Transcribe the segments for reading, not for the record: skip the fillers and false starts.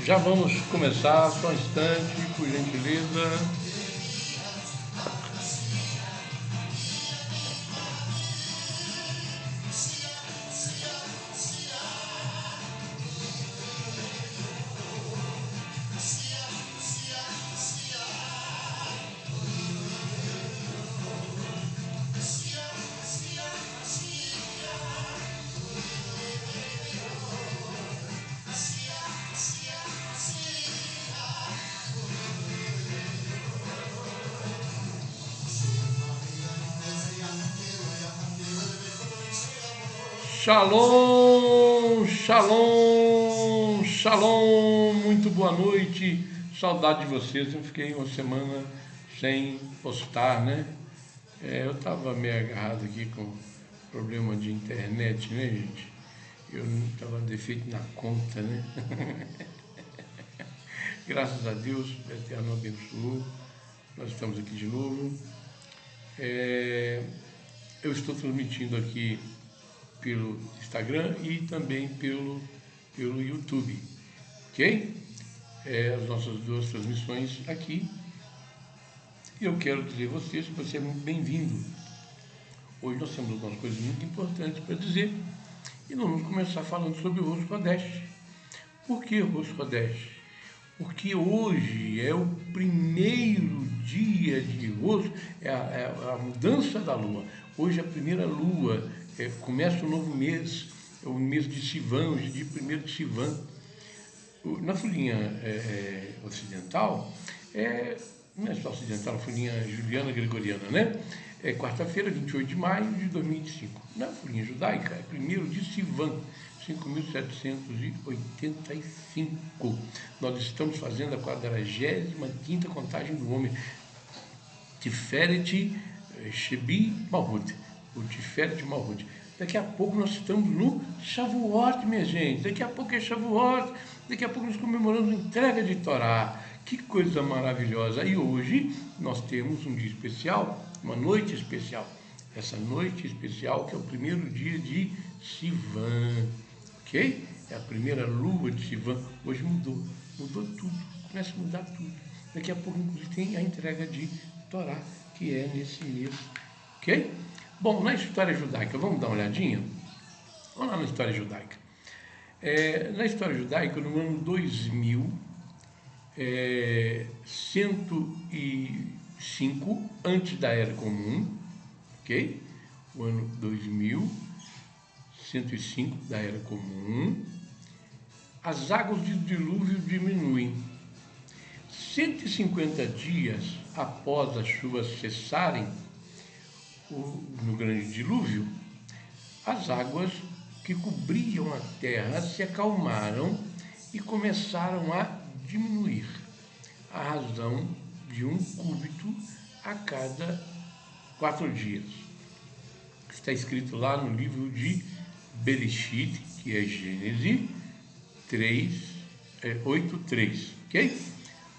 Já vamos começar, só um instante, por gentileza. Shalom, shalom, shalom, muito boa noite, saudade de vocês. Eu fiquei uma semana sem postar, né? Eu estava meio agarrado aqui com problema de internet, né, gente? Eu não estava defeito na conta, né? Graças a Deus, o Eterno abençoou, nós estamos aqui de novo. Eu estou transmitindo aqui pelo Instagram e também pelo YouTube, ok? As nossas duas transmissões aqui. E eu quero dizer a vocês que você é muito bem-vindo. Hoje nós temos algumas coisas muito importantes para dizer e nós vamos começar falando sobre o Rosh Chodesh. Por que Rosh Chodesh? Porque hoje é o primeiro dia de Rosh, é a mudança da lua. Hoje é a primeira lua, começa o novo mês, é o mês de Sivan, hoje é dia 1º de Sivan. Na folhinha ocidental, não é só ocidental, a folhinha juliana gregoriana, né? É quarta-feira, 28 de maio de 2025. Na folhinha judaica, é 1º de Sivan, 5.785. Nós estamos fazendo a 45ª contagem do homem. Tiferet Shebi Malhut, o Tiferet Malhut. Daqui a pouco nós estamos no Shavuot, minha gente. Daqui a pouco é Shavuot. Daqui a pouco nós comemoramos a entrega de Torá. Que coisa maravilhosa. E hoje nós temos um dia especial, uma noite especial. Essa noite especial que é o primeiro dia de Sivan. Ok? É a primeira lua de Sivan. Hoje mudou tudo. Começa a mudar tudo. Daqui a pouco, inclusive, tem a entrega de Torá, que é nesse mês. Ok? Bom, na história judaica, vamos dar uma olhadinha? Vamos lá na história judaica. Na história judaica, no ano 2105, antes da Era Comum, ok? O ano 2105 da Era Comum, as águas do dilúvio diminuem. 150 dias após as chuvas cessarem no grande dilúvio, as águas que cobriam a terra se acalmaram e começaram a diminuir, à razão de 1 cúbito a cada 4 dias. Está escrito lá no livro de Bereshit, que é Gênesis 8:3, ok?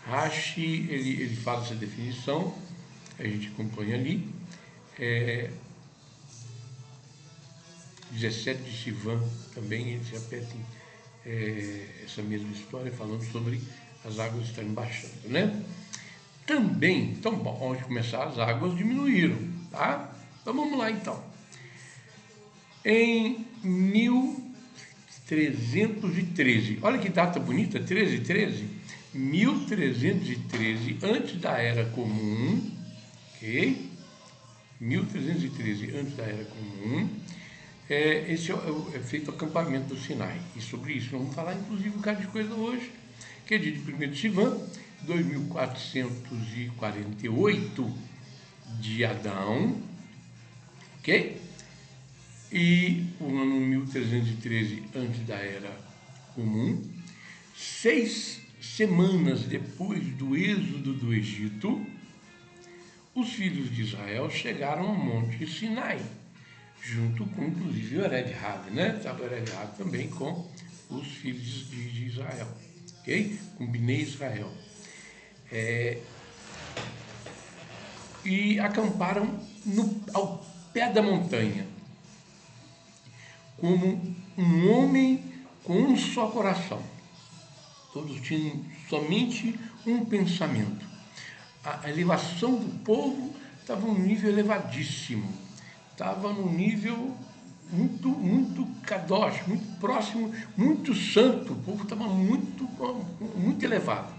Rashi, ele fala essa definição, a gente acompanha ali. 17 de Sivan também eles repetem essa mesma história, falando sobre as águas estarem baixando, né? Também, então, bom, onde começar, as águas diminuíram, tá? Então vamos lá então. Em 1313, olha que data bonita, 1313, 1313, antes da Era Comum, ok? 1313, antes da Era Comum, esse é feito o acampamento do Sinai. E sobre isso vamos falar, inclusive, um bocado de coisa hoje, que é dia de 1º de Sivan, 2448 de Adão, ok? E o ano 1313, antes da Era Comum, 6 semanas depois do êxodo do Egito, os filhos de Israel chegaram ao Monte Sinai, junto com, inclusive, o Erev Rav, né? Estava o Erev Rav também com os filhos de Israel, ok? Com Bnei Israel. E acamparam ao pé da montanha, como um homem com um só coração. Todos tinham somente um pensamento. A elevação do povo estava num nível elevadíssimo, estava num nível muito kadosh, muito próximo, muito santo, o povo estava muito elevado.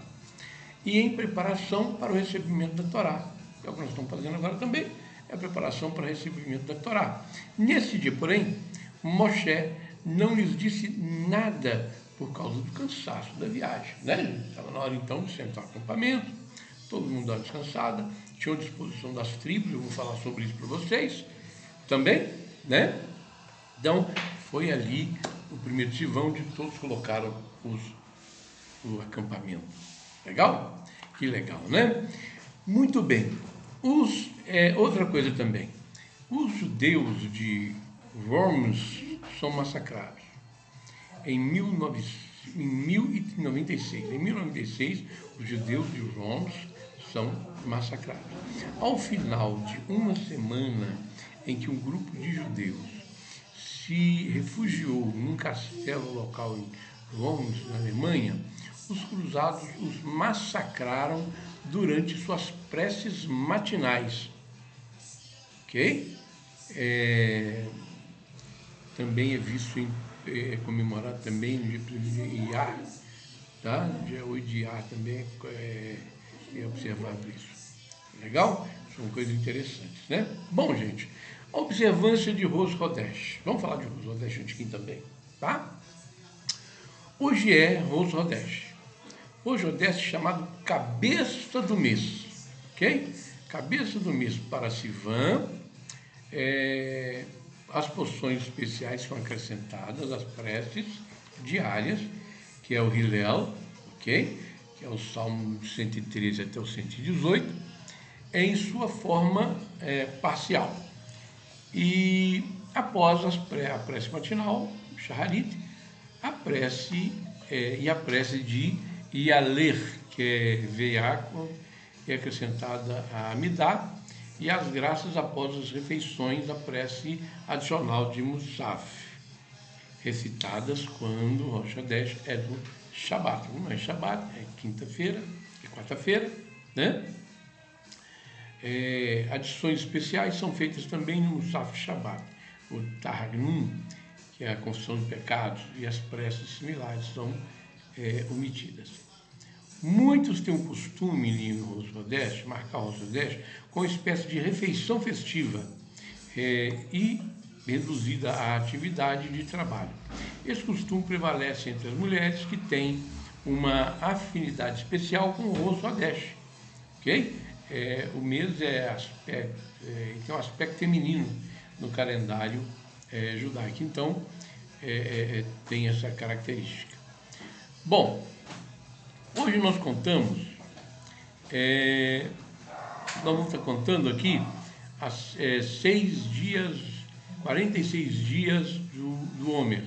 E em preparação para o recebimento da Torá. É o que nós estamos fazendo agora também, é a preparação para o recebimento da Torá. Nesse dia, porém, Moshe não lhes disse nada por causa do cansaço da viagem, né? Estava na hora então de sentar no acampamento, todo mundo dá descansada, tinha a disposição das tribos, eu vou falar sobre isso para vocês também, né? Então, foi ali o primeiro tivão onde todos colocaram o acampamento. Legal? Que legal, né? Muito bem. Outra coisa também. Os judeus de Worms são massacrados. Em 1096. Em 1096, os judeus de Worms são massacrados. Ao final de uma semana em que um grupo de judeus se refugiou num castelo local em Worms, na Alemanha, os cruzados os massacraram durante suas preces matinais. Ok? Também é visto comemorado também no dia 1º de Iyar, tá? No dia 8 de Iyar também é observado isso. Legal? São coisas interessantes, né? Bom, gente, a observância de Rosh Hodesh. Vamos falar de Rosh Hodesh um tiquinho também, tá? Hoje é Rosh Hodesh. Rosh Hodesh é chamado cabeça do mês, ok? Cabeça do mês para Sivan. As porções especiais são acrescentadas às preces diárias, que é o Hillel, ok? Que é o Salmo 113 até o 118, em sua forma parcial. E após a prece matinal, Shaharit, a prece de Yaler, que é Veiaco, é acrescentada a Amidá, e as graças após as refeições, a prece adicional de Musaf, recitadas quando o Rosh Hodesh é do Shabat. Não é Shabat, é quinta-feira, é quarta-feira, né? Adições especiais são feitas também no Musaf Shabat, o Targum, que é a confissão de pecados, e as preces similares são omitidas. Muitos têm o costume no Rosh Hodesh, marcar o Rosh Hodesh, com uma espécie de refeição festiva e reduzida à atividade de trabalho. Esse costume prevalece entre as mulheres que têm uma afinidade especial com o Rosh Hodesh, ok? O mês tem um aspecto feminino no calendário judaico, então tem essa característica. Bom, hoje nós vamos estar contando aqui 46 dias do Homer,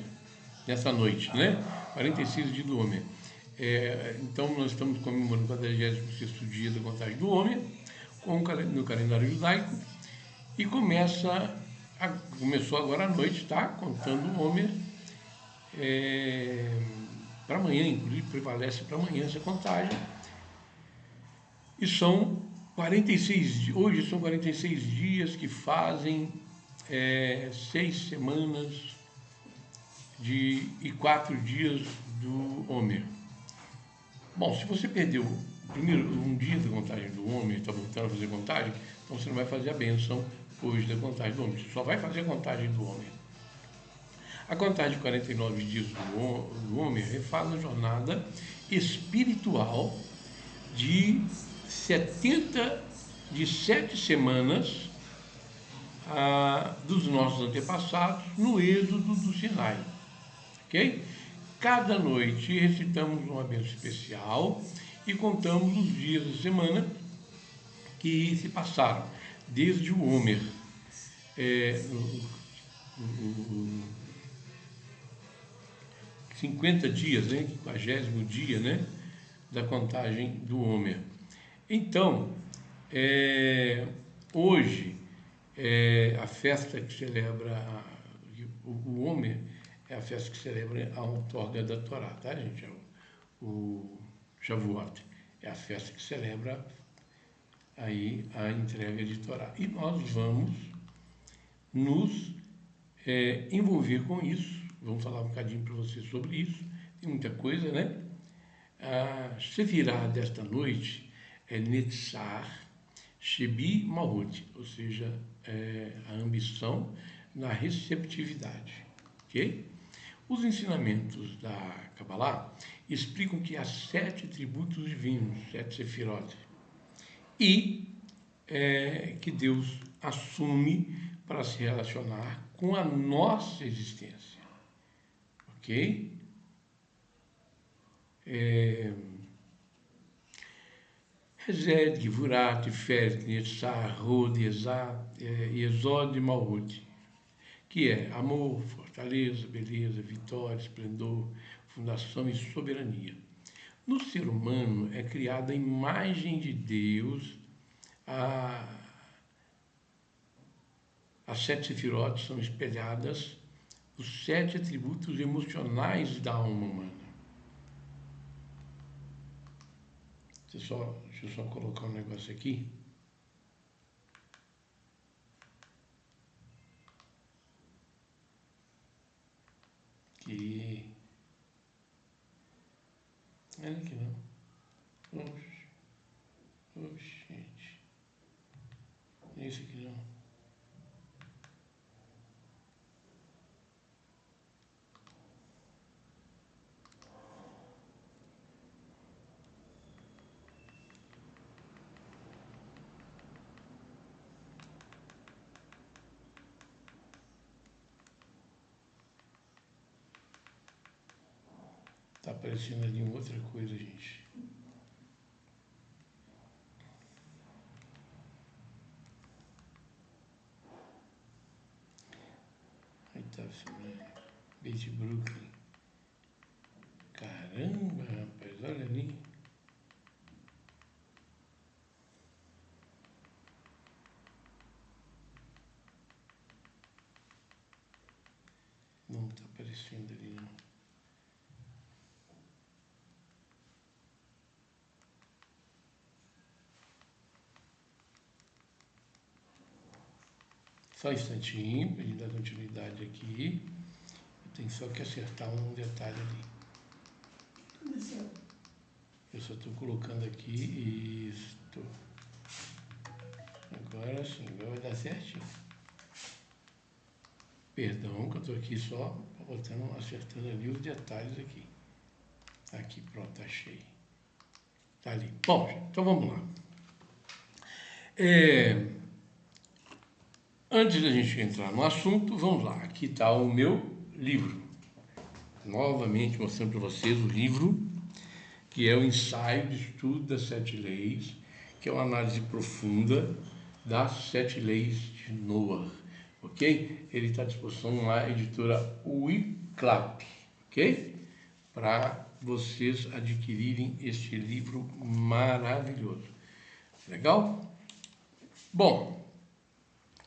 nessa noite, né? 46 dias do Homer. Então nós estamos comemorando o 46º dia da contagem do Homer, no calendário judaico, e começou agora à noite, tá? Contando o Homer. Para amanhã, inclusive, prevalece para amanhã essa contagem. E são 46, hoje são 46 dias que fazem 6 semanas e 4 dias do Homer. Bom, se você perdeu um dia da contagem do Homer, está voltando a fazer contagem, então você não vai fazer a bênção hoje da contagem do Homer, você só vai fazer a contagem do Homer. A contagem de 49 dias do Homer refaz a jornada espiritual de 7 semanas dos nossos antepassados no êxodo do Sinai, ok? Cada noite recitamos uma bênção especial e contamos os dias da semana que se passaram, desde o Homer, 50 dias, né, 50º dia, né, da contagem do Homer. Então, hoje, a festa que celebra o Homer é a festa que celebra a outorga da Torá, tá, gente? o Shavuot. É a festa que celebra aí a entrega de Torá. E nós vamos nos envolver com isso. Vamos falar um bocadinho para você sobre isso. Tem muita coisa, né? A Sefirá desta noite é Netzar Shebi Malhut, ou seja, a ambição na receptividade. Ok? Os ensinamentos da Kabbalah explicam que há 7 tributos divinos, 7 Sefirot, e que Deus assume para se relacionar com a nossa existência. Ok? Hesed, Givurat, Tiferet, Netzar, Hod, Yesod e Malhut, que é amor, fortaleza, beleza, vitória, esplendor, fundação e soberania. No ser humano é criada a imagem de Deus. As 7 sefirot são espelhadas os 7 atributos emocionais da alma humana. Deixa eu só colocar um negócio aqui. Que... Olha aqui não. Oxe, gente. Não é isso aqui não. Tá aparecendo ali uma outra coisa, gente. Aí tá, Beit Brooklyn. Caramba, rapaz, olha ali. Não tá aparecendo ali não. Só um instantinho, para a gente dar continuidade aqui. Eu tenho só que acertar um detalhe ali. Eu só estou colocando aqui isto. Agora sim, agora vai dar certinho. Perdão, que eu estou aqui só botando, acertando ali os detalhes aqui. Aqui, pronto, achei. Tá ali. Bom, então vamos lá. Antes da gente entrar no assunto, vamos lá. Aqui está o meu livro. Novamente mostrando para vocês o livro, que é o ensaio de estudo das 7 leis, que é uma análise profunda das 7 leis de Noah, ok? Ele está à disposição na editora Wiclap, ok? Para vocês adquirirem este livro maravilhoso. Legal? Bom,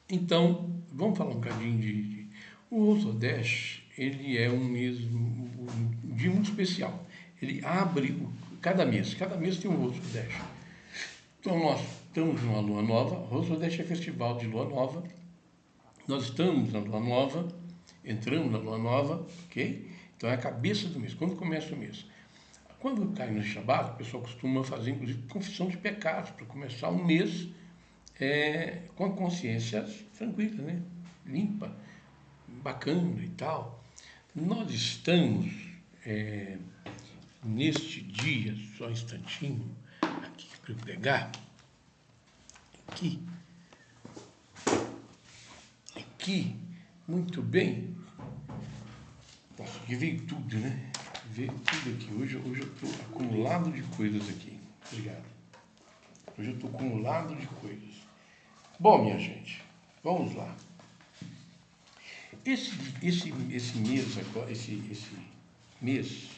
então, vamos falar um bocadinho de... O Rosh Chodesh, ele é um dia muito especial. Ele abre cada mês tem um Rosh Chodesh. Então, nós estamos numa lua nova. Rosh Chodesh é festival de lua nova. Nós estamos na lua nova, entramos na lua nova, ok? Então, é a cabeça do mês. Quando começa o mês? Quando cai no Shabbat, o pessoal costuma fazer, inclusive, confissão de pecados, para começar o mês com a consciência tranquila, né? Limpa, bacana e tal. Nós estamos neste dia, só um instantinho, aqui para eu pegar, aqui, muito bem. Nossa, aqui veio tudo, né? Veio tudo aqui. Hoje eu estou acumulado de coisas aqui. Obrigado. Hoje eu estou acumulado de coisas. Bom, minha gente, vamos lá. Esse mês,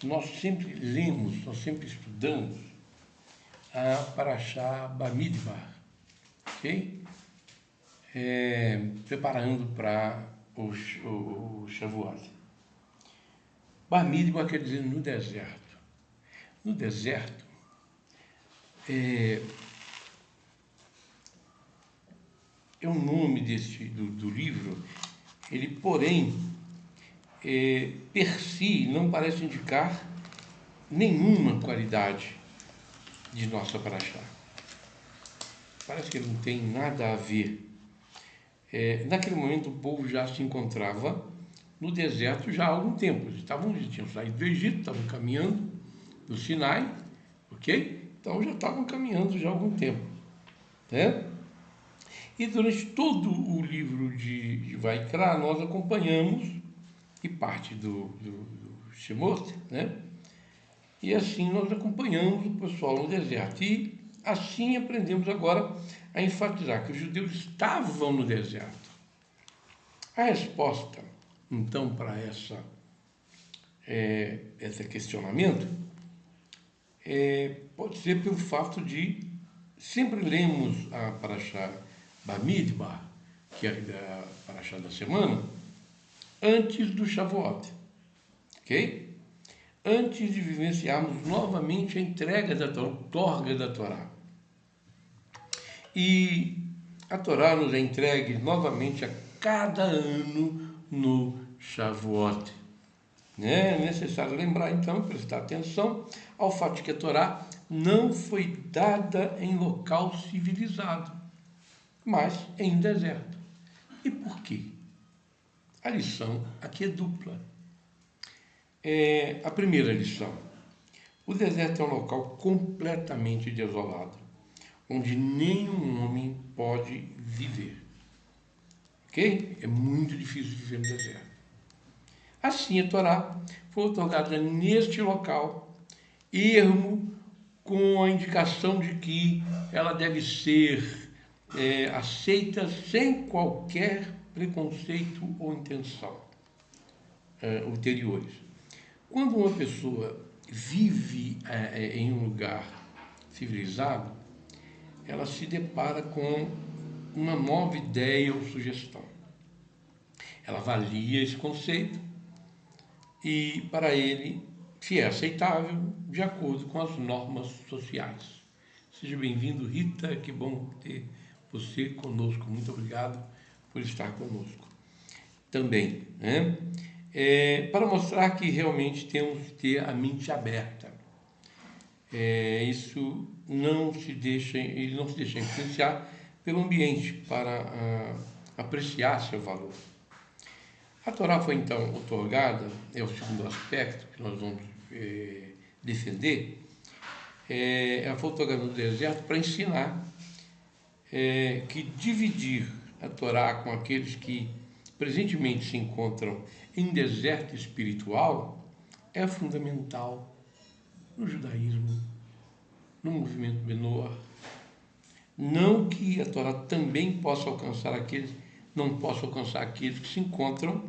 nós sempre lemos, nós sempre estudamos a Parashá Bamidbar, ok? Preparando para o Shavuot. Bamidbar quer dizer no deserto. no deserto, é o nome do livro, ele, porém, per si, não parece indicar nenhuma qualidade de nossa paraxá. Parece que ele não tem nada a ver. Naquele momento, o povo já se encontrava no deserto já há algum tempo. Eles tinham saído do Egito, estavam caminhando no Sinai, ok? Então já estavam caminhando já há algum tempo, né? E durante todo o livro de Vaikra, nós acompanhamos, e parte do Shemot, né? E assim nós acompanhamos o pessoal no deserto. E assim aprendemos agora a enfatizar que os judeus estavam no deserto. A resposta, então, para esse questionamento pode ser pelo fato de sempre lemos a Parashá Bamidbar, que é a Parashá da semana, antes do Shavuot, ok? Antes de vivenciarmos novamente a entrega da Torá, a outorga da Torá. E a Torá nos é entregue novamente a cada ano no Shavuot. É necessário lembrar, então, prestar atenção ao fato de que a Torá não foi dada em local civilizado, mas em deserto. E por quê? A lição aqui é dupla. A primeira lição: o deserto é um local completamente desolado, onde nenhum homem pode viver. Ok? É muito difícil viver no deserto. Assim, a Torá foi otorgada neste local, ermo, com a indicação de que ela deve ser aceita sem qualquer preconceito ou intenção ulteriores. Quando uma pessoa vive em um lugar civilizado, ela se depara com uma nova ideia ou sugestão. Ela avalia esse conceito e, para ele, se é aceitável, de acordo com as normas sociais. Seja bem-vindo, Rita, que bom ter você conosco. Muito obrigado por estar conosco também, né? Para mostrar que realmente temos que ter a mente aberta. Isso ele não se deixa influenciar pelo ambiente para apreciar seu valor. A Torá foi então otorgada, é o segundo aspecto que nós vamos defender, ela foi otorgada no deserto para ensinar que dividir a Torá com aqueles que presentemente se encontram em deserto espiritual é fundamental no judaísmo, no movimento menor. Não que a Torá também possa alcançar não possa alcançar aqueles que se encontram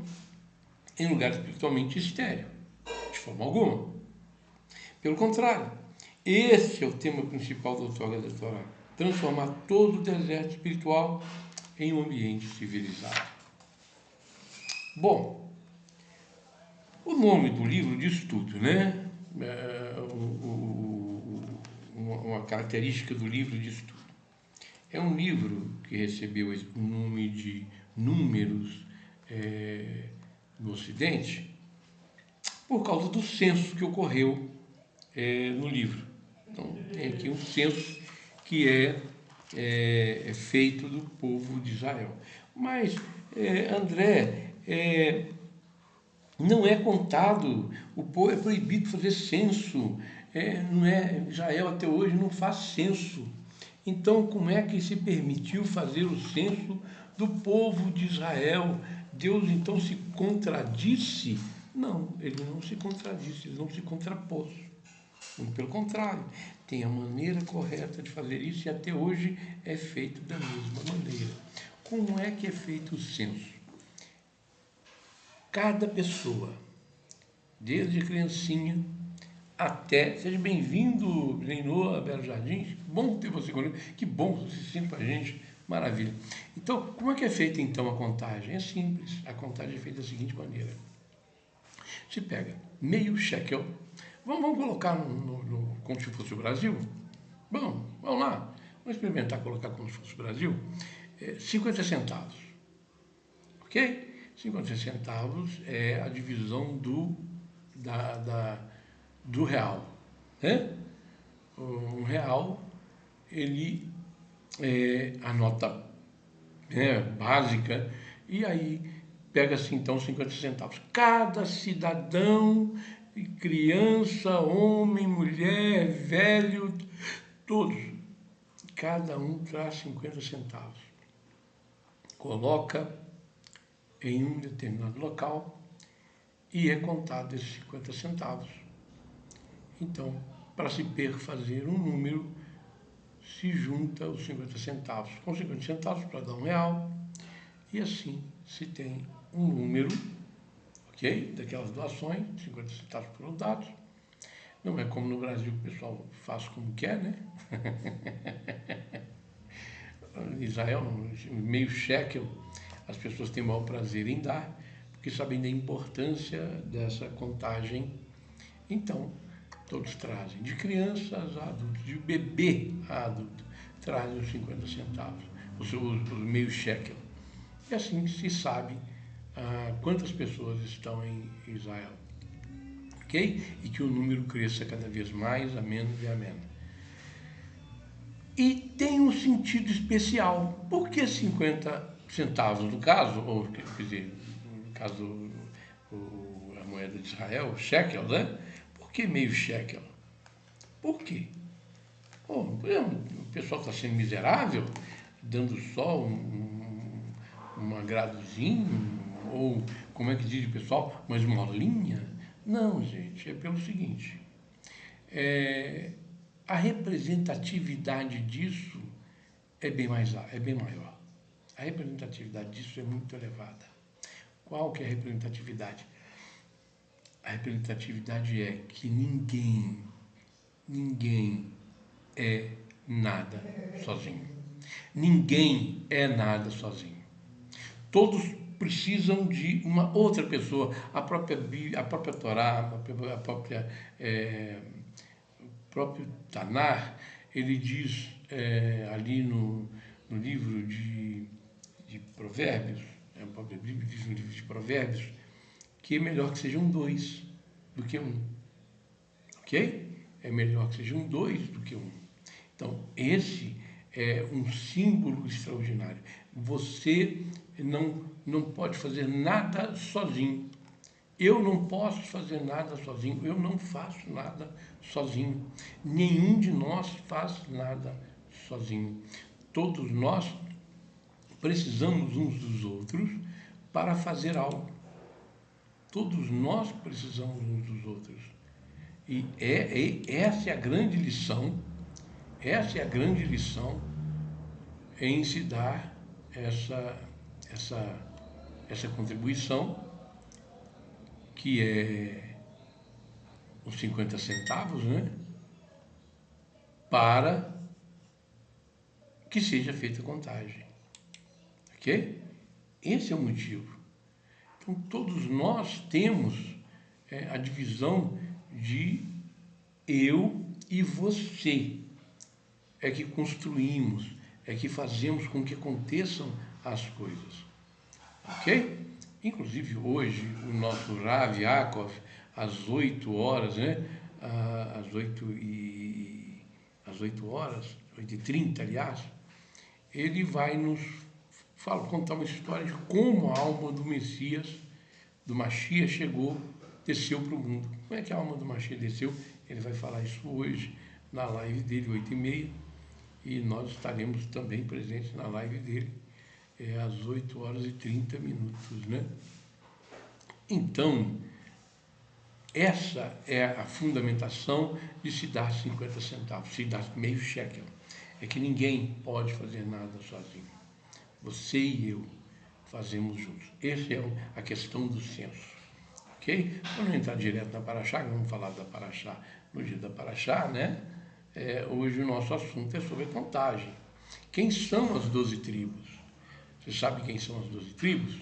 em lugar espiritualmente estéril, de forma alguma. Pelo contrário, esse é o tema principal da outorga da Torá: transformar todo o deserto espiritual em um ambiente civilizado. Bom, o nome do livro diz tudo, né? Uma característica do livro diz tudo. É um livro que recebeu o nome de Números no Ocidente por causa do censo que ocorreu no livro. Então, tem aqui um censo que é feito do povo de Israel. Mas, André, não é contado, o povo é proibido fazer censo, Israel até hoje não faz censo. Então, como é que se permitiu fazer o censo do povo de Israel? Deus então se contradisse? Não, ele não se contradisse, ele não se contrapôs. Muito pelo contrário, tem a maneira correta de fazer isso e até hoje é feito da mesma maneira. Como é que é feito o censo? Cada pessoa, desde criancinha até... Seja bem-vindo, Leinoa, Belo Jardim. Que bom ter você comigo. Que bom você se sente com a gente. Maravilha. Então, como é que é feita então a contagem? É simples. A contagem é feita da seguinte maneira. Se pega meio shekel, Vamos colocar como se fosse o Brasil? Bom, vamos lá. Vamos experimentar colocar como se fosse o Brasil. 50 centavos. Ok? 50 centavos é a divisão do real. Né? Um real, ele é a nota, né, básica, e aí pega-se então 50 centavos. Cada cidadão, criança, homem, mulher, velho, todos, cada um traz 50 centavos. Coloca em um determinado local e é contado esses 50 centavos. Então, para se fazer um número, se junta os 50 centavos com 50 centavos para dar R$1, e assim se tem um número, ok? Daquelas doações, 50 centavos por dados. Não é como no Brasil que o pessoal faz como quer, né? Em Israel, meio shekel, as pessoas têm o maior prazer em dar, porque sabem da importância dessa contagem. Então, todos trazem, de crianças a adultos, de bebê a adulto, trazem os 50 centavos, os meio shekel. E assim se sabe quantas pessoas estão em Israel. Ok? E que o número cresça cada vez mais, amém e amém. E tem um sentido especial. Por que 50 centavos no caso, ou quer dizer, no caso a moeda de Israel, shekel, né? Por que meio shekel? Por quê? O pessoal está sendo miserável, dando só um agradozinho, ou como é que diz o pessoal, uma esmolinha? Não, gente, é pelo seguinte, a representatividade disso é bem maior. A representatividade disso é muito elevada. Qual que é a representatividade? A representatividade é que ninguém é nada sozinho. Ninguém é nada sozinho. Todos precisam de uma outra pessoa. A própria Torá, o próprio Tanar, ele diz ali no livro de Provérbios, o próprio Bíblia diz no livro de Provérbios, que é melhor que sejam dois do que um. Ok? É melhor que sejam dois do que um. Então, esse é um símbolo extraordinário. Você não pode fazer nada sozinho. Eu não posso fazer nada sozinho. Eu não faço nada sozinho. Nenhum de nós faz nada sozinho. Todos nós precisamos uns dos outros para fazer algo. Todos nós precisamos uns dos outros. E essa é a grande lição. Essa é a grande lição em se dar essa contribuição, que é os 50 centavos, né? Para que seja feita a contagem. Ok? Esse é o motivo. Então, todos nós temos a divisão de eu e você. É que construímos, é que fazemos com que aconteçam as coisas. Ok? Inclusive hoje, o nosso Rav Yaakov, às 8 horas, né? Às 8h, 8h30, aliás, ele vai nos contar uma história de como a alma do Messias, do Mashiach, desceu para o mundo. Como é que a alma do Mashiach desceu? Ele vai falar isso hoje na live dele, 8h30, e nós estaremos também presentes na live dele às 8h30, né? Então, essa é a fundamentação de se dar 50 centavos, se dar meio shekel. É que ninguém pode fazer nada sozinho. Você e eu fazemos juntos. Essa é a questão do senso. Ok? Para não entrar direto na Paraxá, vamos falar da Paraxá no dia da Paraxá, né? Hoje o nosso assunto é sobre a contagem. Quem são as 12 tribos? Você sabe quem são as 12 tribos?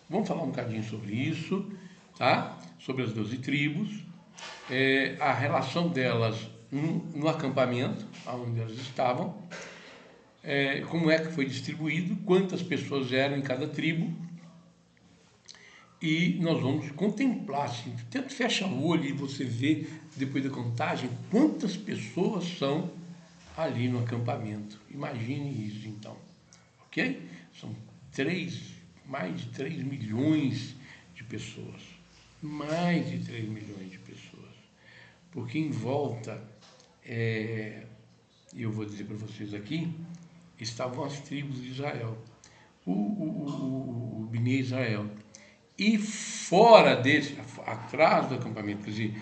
Vamos falar um bocadinho sobre isso, tá? Sobre as 12 tribos. a relação delas no acampamento, onde elas estavam, como é que foi distribuído, quantas pessoas eram em cada tribo. E nós vamos contemplar, assim, tenta fecha o olho e você vê, depois da contagem, quantas pessoas são ali no acampamento. Imagine isso, então. Ok? São mais de 3 milhões de pessoas. Mais de 3 milhões de pessoas. Porque em volta, eu vou dizer para vocês aqui, estavam as tribos de Israel. O Bnei Israel. E fora desse, atrás do acampamento, quer dizer,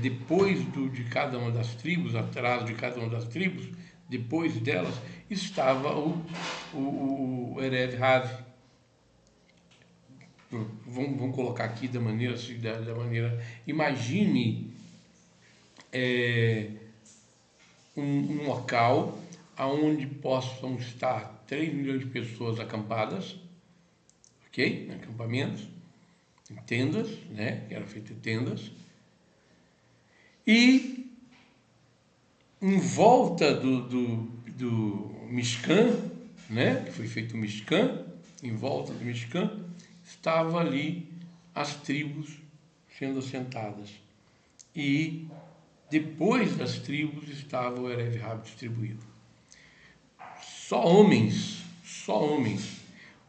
depois de cada uma das tribos, atrás de cada uma das tribos, depois delas, estava o Erev Rav. Vamos colocar aqui da maneira, imagine um local onde possam estar 3 milhões de pessoas acampadas, ok? Acampamentos, em tendas, né? Que eram feitas tendas. E em volta do Mishkan, né? Que foi feito o Mishkan, em volta do Mishkan, estava ali as tribos sendo assentadas. E depois das tribos estava o Erev Rav distribuído. Só homens.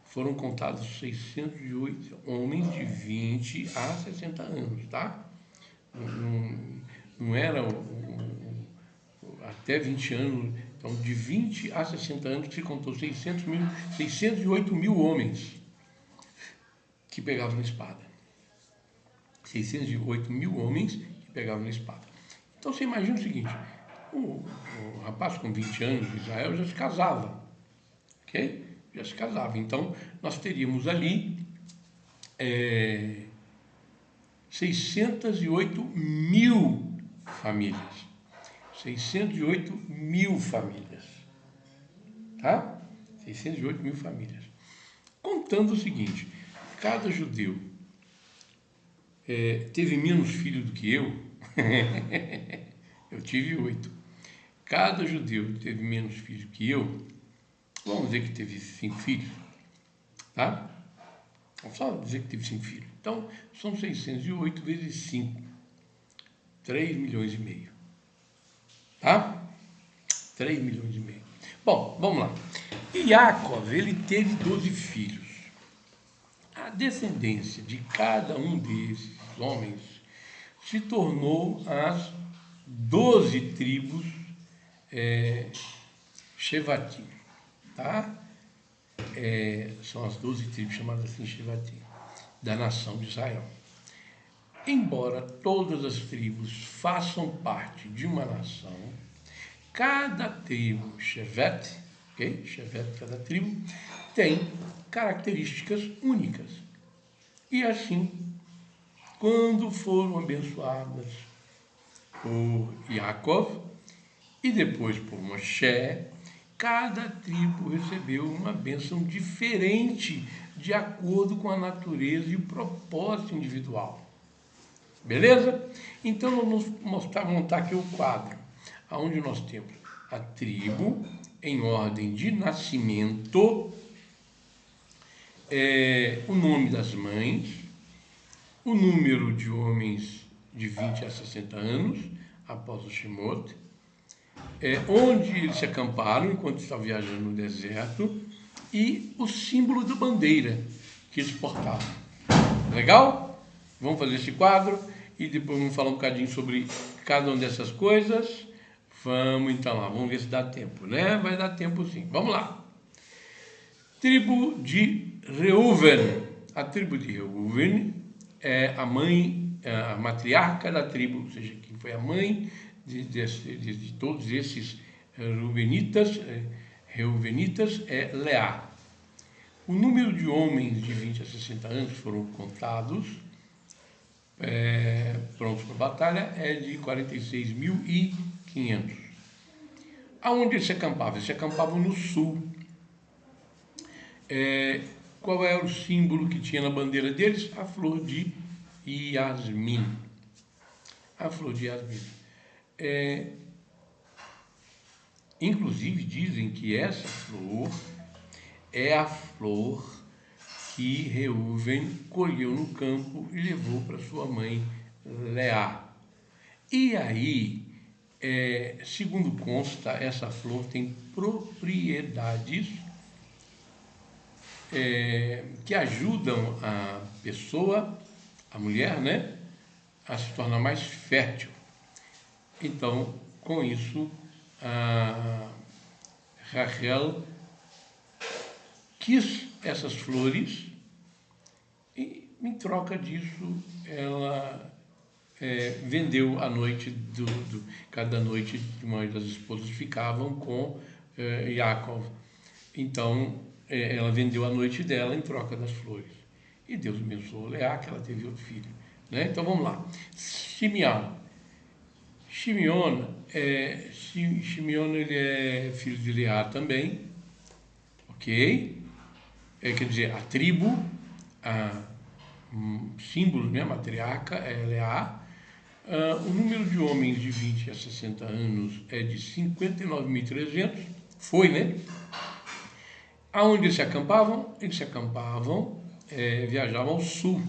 Foram contados 608 homens de 20 a 60 anos, tá? Não era até 20 anos, então de 20 a 60 anos se contou 608 mil homens que pegavam na espada. 608 mil homens que pegavam na espada. Então você imagina o seguinte, o rapaz com 20 anos de Israel já se casava, ok? Já se casava. Então nós teríamos ali 608 mil famílias. 608 mil famílias. Tá? 608 mil famílias. Contando o seguinte, cada judeu teve menos filhos do que eu. Eu tive 8. Cada judeu teve menos filhos que eu. Vamos dizer que teve 5 filhos. Tá? Vamos só dizer que teve 5 filhos. Então, são 608 vezes 5. 3 milhões e meio. Tá? 3 milhões e meio. Bom, vamos lá. Yaakov, ele teve 12 filhos. A descendência de cada um desses homens se tornou as 12 tribos Shevatim, tá? São as 12 tribos chamadas assim Shevatim, da nação de Israel. Embora todas as tribos façam parte de uma nação, cada tribo, Shevet, ok? Shevet, cada tribo, tem características únicas. E assim, quando foram abençoadas por Yaakov e depois por Moshe, cada tribo recebeu uma bênção diferente de acordo com a natureza e o propósito individual. Beleza? Então vamos montar aqui o quadro, onde nós temos a tribo em ordem de nascimento, o nome das mães, o número de homens de 20 a 60 anos, após o Shemot, onde eles se acamparam enquanto estavam viajando no deserto e o símbolo da bandeira que eles portavam. Legal? Vamos fazer esse quadro e depois vamos falar um bocadinho sobre cada uma dessas coisas. Vamos então lá, vamos ver se dá tempo, né? Vai dar tempo sim. Vamos lá. Tribo de Reuven. A tribo de Reuven é a mãe, a matriarca da tribo, ou seja, quem foi a mãe de todos esses Reuvenitas é Leá. O número de homens de 20 a 60 anos foram contados, prontos para a batalha, é de 46.500. Aonde eles se acampavam? Eles se acampavam no sul. Qual era o símbolo que tinha na bandeira deles? A flor de Yasmin. a flor de Yasmin. Inclusive dizem que essa flor é a flor que Reuven colheu no campo e levou para sua mãe Leá. E aí, segundo consta, essa flor tem propriedades que ajudam a pessoa, a mulher, né, a se tornar mais fértil. Então, com isso, a Rachel quis essas flores e, em troca disso, ela vendeu a noite cada noite uma das esposas ficavam com Yaakov. Então, ela vendeu a noite dela em troca das flores. E Deus abençoou Leá, que ela teve outro filho. Né? Então, vamos lá. Shimeon, ele é filho de Leá também, ok? Quer dizer, a tribo, símbolo, né, matriarca, é Leá. O número de homens de 20 a 60 anos é de 59.300, foi, né? Aonde eles se acampavam? Eles se acampavam, viajavam ao sul,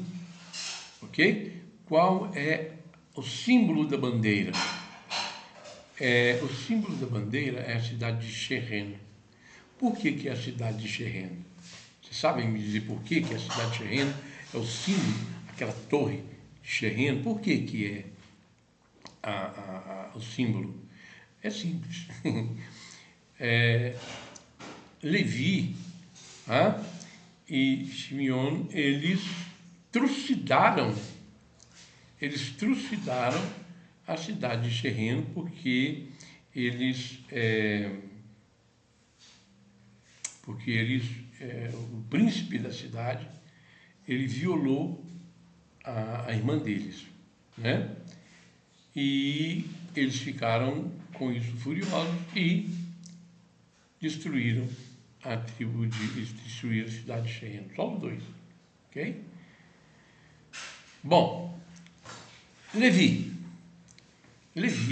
ok? Qual é o símbolo da bandeira? O símbolo da bandeira é a cidade de Shechem. Por que é a cidade de Shechem? Vocês sabem me dizer por que a cidade de Shechem é o símbolo, aquela torre de Shechem? Por que o símbolo? É simples. Levi e Shimeon, eles trucidaram a cidade de Shechem porque o príncipe da cidade, ele violou a irmã deles, né? E eles ficaram com isso furiosos e destruíram a cidade de Shechem. Só os dois, ok? Bom, Levi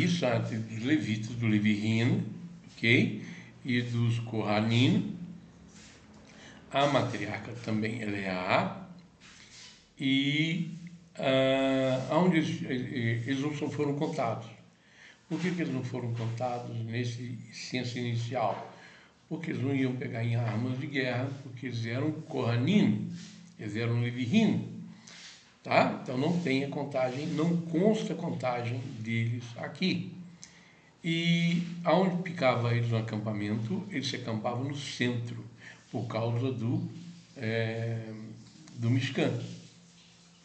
são os levitas do Levi-Rin, ok? E dos Kohanim. A matriarca também é Leá. E onde eles não foram contados. Por que eles não foram contados nesse censo inicial? Porque eles não iam pegar em armas de guerra, porque eles eram Kohanim, eles eram Levi-Rin. Tá? Então não tem a contagem, não consta a contagem deles aqui. E aonde ficava eles no acampamento? Eles se acampavam no centro, por causa do Mishkan.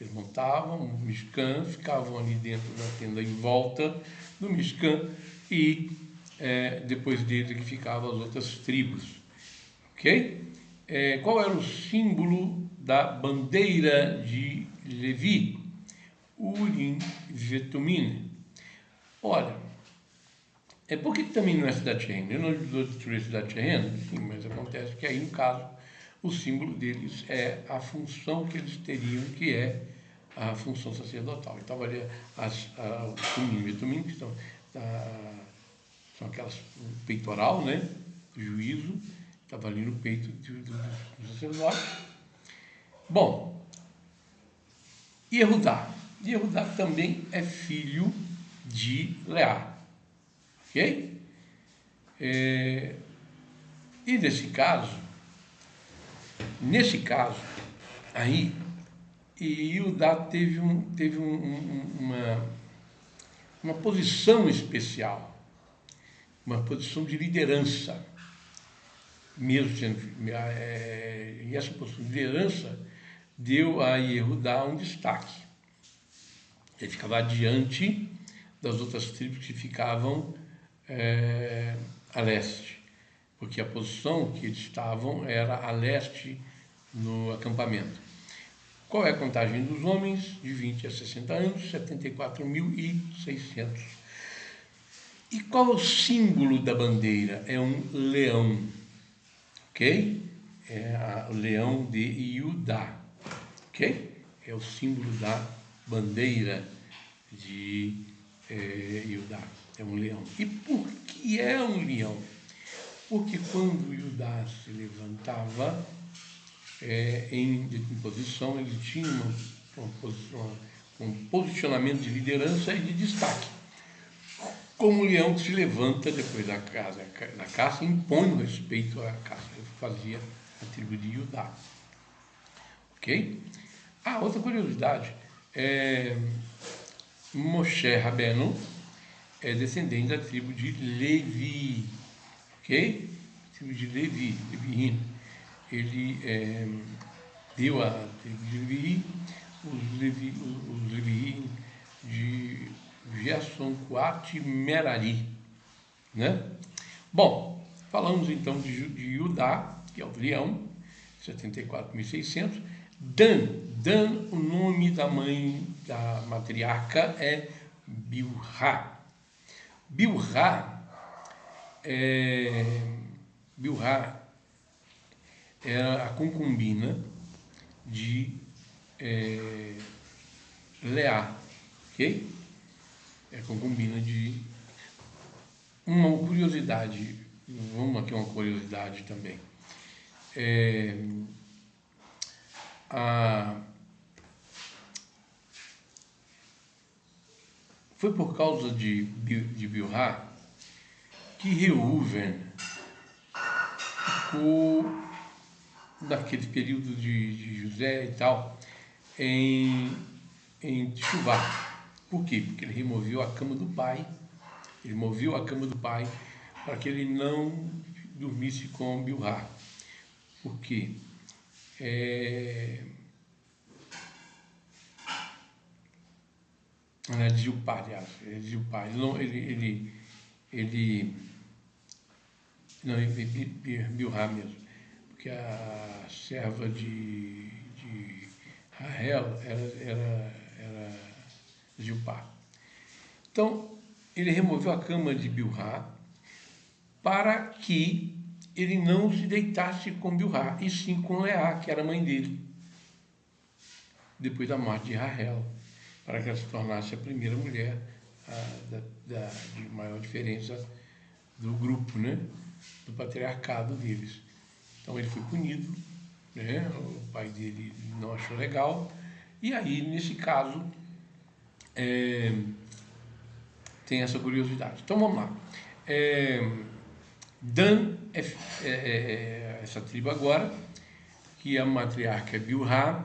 Eles montavam o Mishkan, ficavam ali dentro da tenda em volta do Mishkan e depois deles que ficavam as outras tribos. Ok? Qual era o símbolo da bandeira de Levi? Urim Vetumim. Olha, por que também não é cidade de Shechem? Eu não destruí a cidade de Shechem? Sim, mas acontece que aí, no caso, o símbolo deles é a função que eles teriam, que é a função sacerdotal. Então, ali, o Urim e Vetumim, que são aquelas, o peitoral, né, do juízo, estava ali no peito do sacerdote. Bom, Yehudá também é filho de Leá, ok? E nesse caso, aí, Yehudá teve uma posição especial, uma posição de liderança, mesmo sendo, e essa posição de liderança deu a Yehudá um destaque. Ele ficava adiante das outras tribos que ficavam a leste, porque a posição que eles estavam era a leste no acampamento. Qual é a contagem dos homens? De 20 a 60 anos, 74.600. E qual é o símbolo da bandeira? É um leão, ok? É o leão de Yehudá, ok? É o símbolo da bandeira de Judá, é um leão. E por que é um leão? Porque quando Judá se levantava em posição, ele tinha um posicionamento de liderança e de destaque. Como o leão que se levanta depois da caça e impõe o respeito à caça. Ele fazia a tribo de Judá. Ok? Outra curiosidade. Moshe Rabbeinu é descendente da tribo de Levi. Ok? Tribo de Levi, Levi. Ele deu a tribo de Levi, os Levi de Gerson, Coate e Merari, né? Bom, falamos então de Judá, que é o leão, 74.600. Dan, o nome da mãe da matriarca é Bilhá. Bilhá era a concubina de Leá, ok? É a concubina de... Uma curiosidade, vamos aqui uma curiosidade também. Foi por causa de Bilhá que Reuven ficou, naquele período de José e tal, em Teshuvá. Por quê? Porque ele removeu a cama do pai. Ele moveu a cama do pai para que ele não dormisse com Bilhá. Por quê? Zilpá, aliás. Zilpá. Não, Bilhá mesmo. Porque a serva de Rahel era Zilpá. Então, ele removeu a cama de Bilhá para que ele não se deitasse com Bilhá, e sim com Leá, que era a mãe dele, depois da morte de Rahel, para que ela se tornasse a primeira mulher de maior diferença do grupo, né? Do patriarcado deles. Então ele foi punido, né? O pai dele não achou legal, e aí, nesse caso, tem essa curiosidade. Então vamos lá. Dan essa tribo agora, que a matriarca é Bilhá.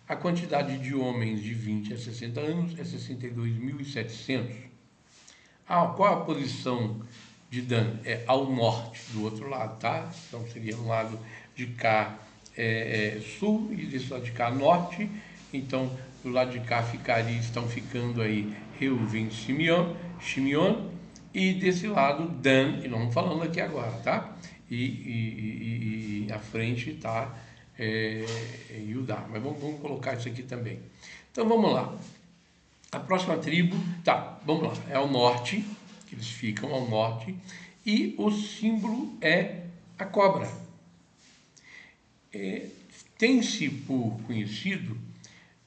A quantidade de homens de 20 a 60 anos é 62.700. Qual a posição de Dan? É ao norte, do outro lado, tá? Então seria no lado de cá sul e desse lado de cá norte. Então do lado de cá estão ficando aí Reuven e Shimeon, e desse lado Dan, e nós vamos falando aqui agora, tá? E à frente está Judá, mas vamos colocar isso aqui também. Então vamos lá. A próxima tribo, vamos lá, é ao norte, que eles ficam ao norte, e o símbolo é a cobra. Tem-se por conhecido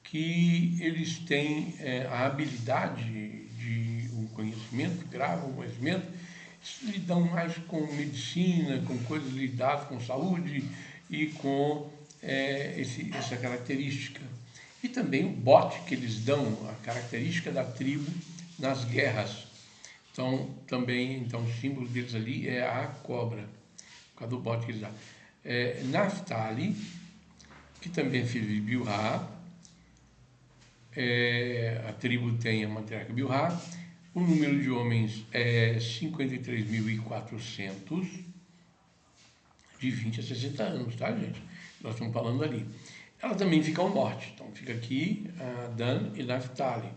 que eles têm a habilidade de um conhecimento, gravam um conhecimento, lidam mais com medicina, com coisas lidadas com saúde e com essa característica. E também o bote que eles dão, a característica da tribo nas guerras. Então, o símbolo deles ali é a cobra, por causa do bote que eles dão. Naphtali, que também é filho de Bilhá, a tribo tem a matriarca Bilhá, o número de homens é 53.400, de 20 a 60 anos, tá, gente? Nós estamos falando ali. Ela também fica ao norte, então fica aqui Dan e Naphtali.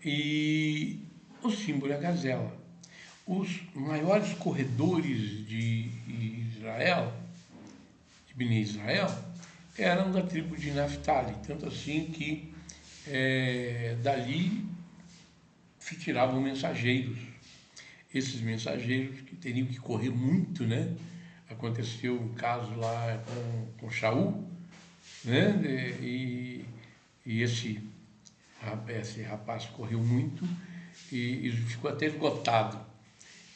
E o símbolo é a gazela. Os maiores corredores de Israel, de Bnei Israel, eram da tribo de Naphtali, tanto assim que dali se tiravam mensageiros. Esses mensageiros que teriam que correr muito, né? Aconteceu um caso lá com Shaul, né? E esse rapaz correu muito e ficou até esgotado.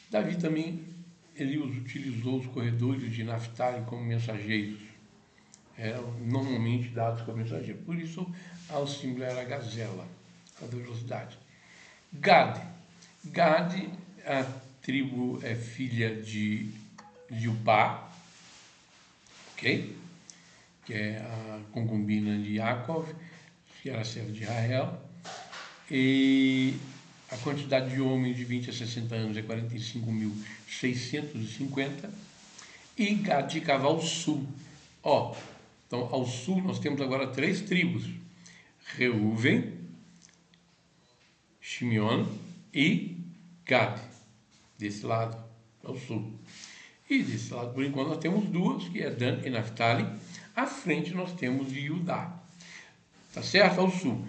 Davi também ele utilizou os corredores de Naftali como mensageiros, eram normalmente dados como mensageiros. Por isso, o símbolo era a gazela, a velocidade. Gad, a tribo é filha de Zilpá, ok? Que é a concubina de Yaakov, que era serva de Israel, e a quantidade de homens de 20 a 60 anos é 45.650, e Gad ficava ao sul. Então, ao sul nós temos agora 3 tribos, Reuven, Shimeon e Gad, desse lado, ao sul. E desse lado, por enquanto, nós temos 2, que é Dan e Naftali. À frente nós temos Judá. Tá certo? Ao sul.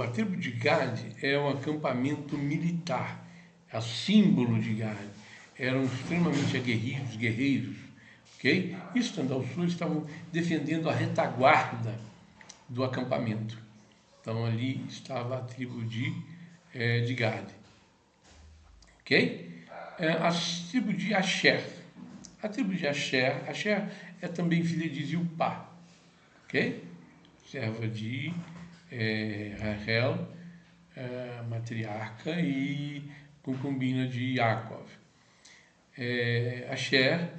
A tribo de Gad é um acampamento militar. É o símbolo de Gad. Eram extremamente guerreiros. Ok? E estando ao sul, eles estavam defendendo a retaguarda do acampamento. Então ali estava a tribo de Gad. Ok? A tribo de Asher. A tribo de Asher é também filha de Zilpá. Ok? Serva de Rahel, matriarca e concubina de Yaakov. Asher,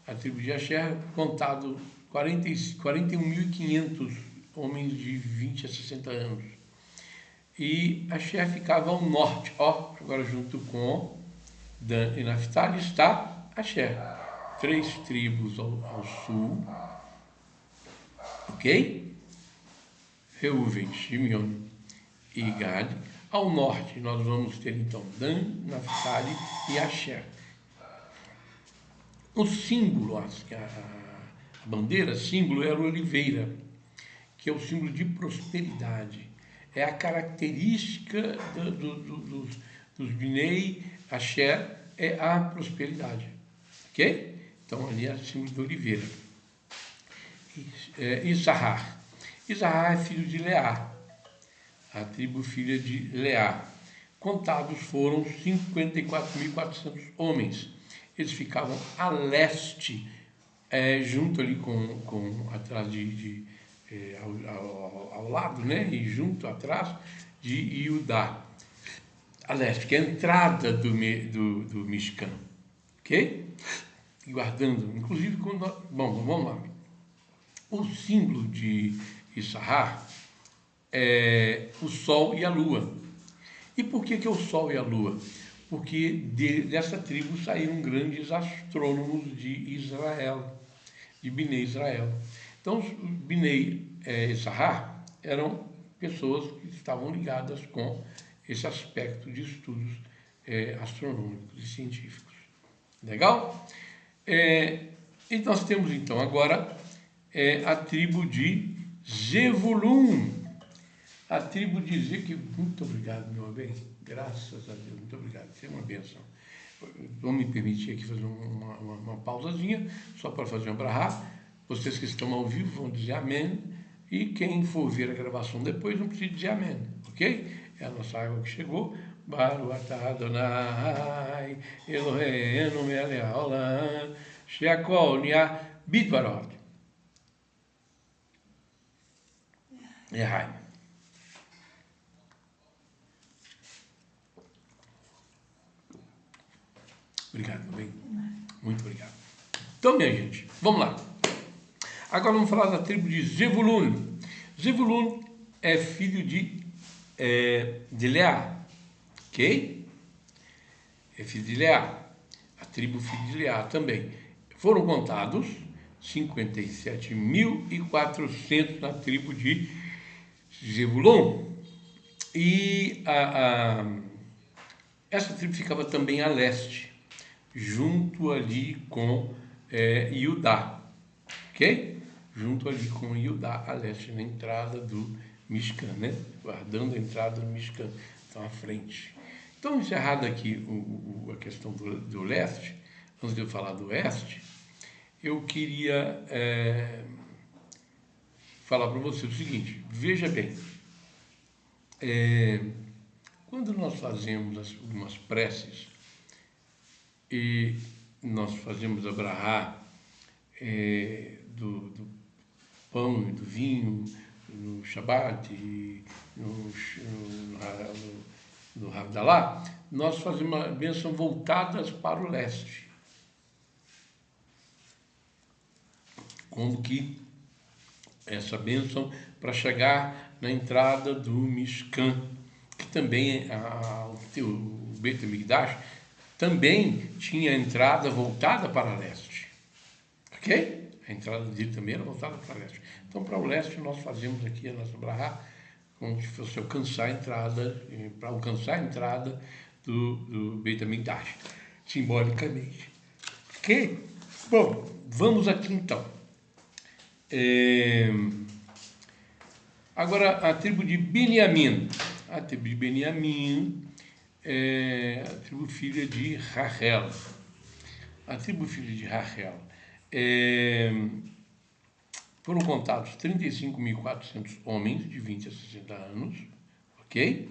a tribo de Asher, contado 41.500 homens de 20 a 60 anos. E Asher ficava ao norte, agora junto com Dan e Naftali está Asher. 3 tribos ao sul, ok? Reuven, Shimeon e Gad. Ao norte nós vamos ter então Dan, Naftali e Asher. O símbolo, a bandeira, símbolo era a oliveira, que é o símbolo de prosperidade. É a característica dos Bnei Asher, é a prosperidade. Ok? Então ali é o símbolo de oliveira. Issachar é filho de Leá, a tribo filha de Leá. Contados foram 54.400 homens. Eles ficavam a leste, junto ali atrás ao lado, né? E junto atrás de Judá, a leste, que é a entrada do Mishkan, ok? E guardando, inclusive, vamos lá. O símbolo de Issachar é o Sol e a Lua. E por que é o Sol e a Lua? Porque dessa tribo saíram grandes astrônomos de Israel, de Bnei Israel. Então, os Bnei Issachar eram pessoas que estavam ligadas com esse aspecto de estudos astronômicos e científicos. Legal? E nós temos então agora a tribo de Zevulun. A tribo de Zevulun, muito obrigado, meu bem, graças a Deus, muito obrigado, isso é uma bênção. Vamos me permitir aqui fazer uma pausazinha, só para fazer um brahá. Vocês que estão ao vivo vão dizer amém, e quem for ver a gravação depois não precisa dizer amém, ok? É a nossa água que chegou. Baruch atah Adonai Eloheinu melech haolam she'akol nהיה bidvaro. Obrigado, meu bem. Muito obrigado. Então, minha gente, vamos lá. Agora vamos falar da tribo de Zevulun. Zevulun é filho de Leá, ok? É filho de Leá. A tribo filho de Leá também. Foram contados 57.400 na tribo de Zevulun. E essa tribo ficava também a leste, junto ali com Judá, ok? Junto ali com Judá a leste, na entrada do Mishkan, né? Guardando a entrada do Mishkan, então à frente. Então, encerrada aqui a questão do leste, antes de eu falar do oeste, eu queria falar para você o seguinte: veja bem, Quando nós fazemos algumas preces e nós fazemos a brahá do pão e do vinho no Shabat e no Havdalah, nós fazemos uma bênção voltadas para o leste. Como que essa bênção para chegar na entrada do Mishkan, que também o Beit HaMikdash também tinha entrada voltada para leste. Ok? A entrada dele também era voltada para leste. Então, para o leste, nós fazemos aqui a nossa brahá como se fosse alcançar a entrada, para alcançar a entrada do Beit HaMikdash, simbolicamente. Ok? Bom, vamos aqui então. Agora, a tribo de Beniamim. A tribo de Beniamim é a tribo filha de Rachel. A tribo filha de Rachel. Foram contados 35.400 homens de 20 a 60 anos, ok?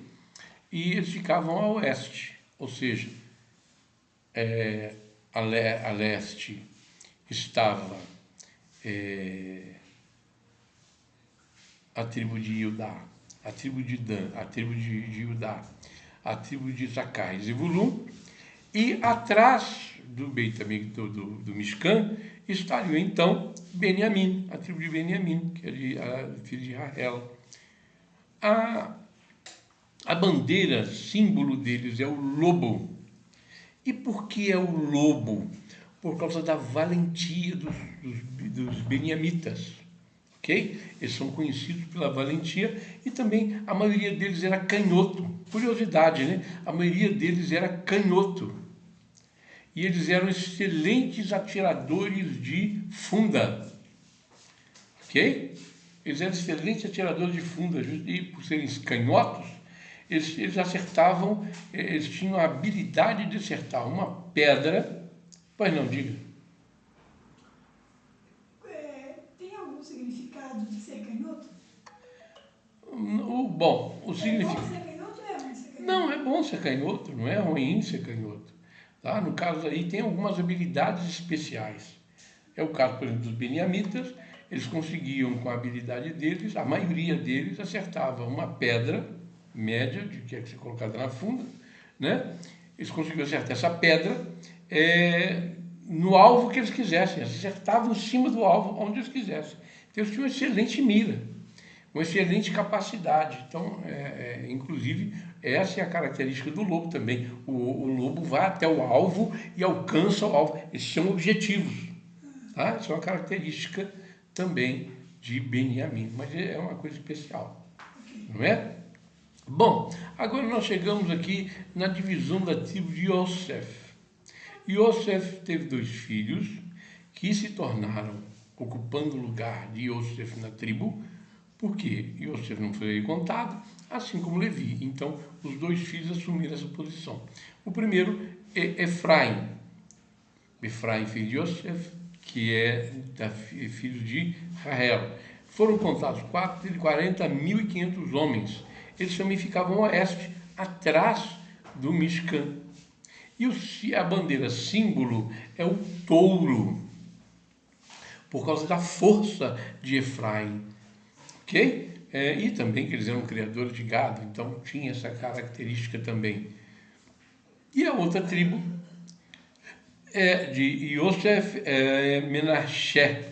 E eles ficavam a oeste, ou seja, a leste estava a tribo de Judá, a tribo de Dan, a tribo de Judá, a tribo de Issacar e Zebulun, e atrás do Mishkan estariam então Beniamim, a tribo de Beniamim, que é a filha de Rachel. A bandeira, símbolo deles é o lobo. E por que é o lobo? Por causa da valentia dos beniamitas. Okay? Eles são conhecidos pela valentia e também a maioria deles era canhoto. Curiosidade, né? A maioria deles era canhoto. E eles eram excelentes atiradores de funda. Ok? Eles eram excelentes atiradores de funda. E por serem canhotos, eles acertavam, eles tinham a habilidade de acertar uma pedra. Pois não, diga. Tem algum significado de ser canhoto? Bom, o significado... É bom ser canhoto ou é ruim ser canhoto? Não, é bom ser canhoto, não é ruim ser canhoto. Tá? No caso aí, tem algumas habilidades especiais. É o caso, por exemplo, dos beniamitas. Eles conseguiam, com a habilidade deles, a maioria deles acertava uma pedra média, de que é que ser colocada na funda, né? Eles conseguiam acertar essa pedra no alvo que eles quisessem, eles acertavam em cima do alvo onde eles quisessem. Então, eles tinham uma excelente mira, uma excelente capacidade. Então, inclusive, essa é a característica do lobo também. O lobo vai até o alvo e alcança o alvo. Eles são objetivos. Tá? Isso é uma característica também de Beniamim, mas é uma coisa especial, não é? Bom, agora nós chegamos aqui na divisão da tribo de Yosef. Yosef teve 2 filhos que se tornaram, ocupando o lugar de Yosef na tribo, porque Yosef não foi contado, assim como Levi. Então, os 2 filhos assumiram essa posição. O primeiro é Efraim. Efraim, filho de Yosef, que é filho de Rachel. Foram contados 40.500 homens. Eles também ficavam a oeste, atrás do Mishkan. E a bandeira símbolo é o touro, por causa da força de Efraim. Ok? E também que eles eram criadores de gado, então tinha essa característica também. E a outra tribo de Yosef Menashe,